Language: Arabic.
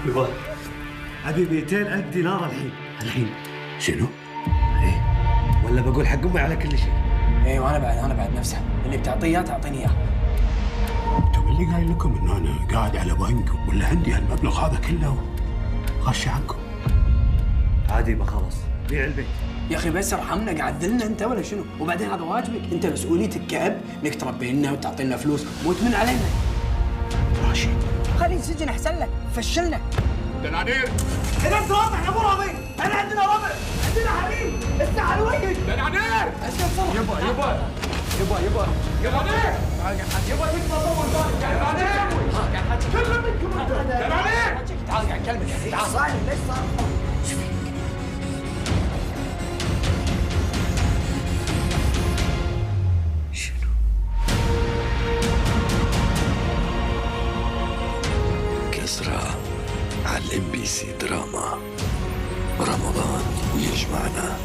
يبا ابي 200,000 دينار الحين. شنو؟ ايه ولا بقول حق امي على كل شيء. ايه وانا بعد نفسه، اللي بتعطيه اياه تعطيني اياه. انتم اللي قايل لكم انه انا قاعد على بنك ولا عندي هالمبلغ هذا كله غش عنكم. عادي يبا خلاص بيع البيت. يا اخي بس ارحمنا، قاعد لنا انت ولا شنو؟ وبعدين هذا واجبك، انت مسؤوليتك كأب انك تربي لنا وتعطي لنا فلوس، مو تمن علينا. راشد خلي السجن احسن لك، فشلنا. دنانير اذا انت واضح احنا مو راضيين، احنا عندنا ربع، عندنا حبيب، الساعه الوقت. دنانير يبا دنانير يبا تكفى طول بالك دنانير كله منكم انت دنانير. تعال قاعد اكلمك يا اخي، تعال. صاير ليش صار؟ شنو؟ كسرى على الMBC دراما، رمضان يجمعنا.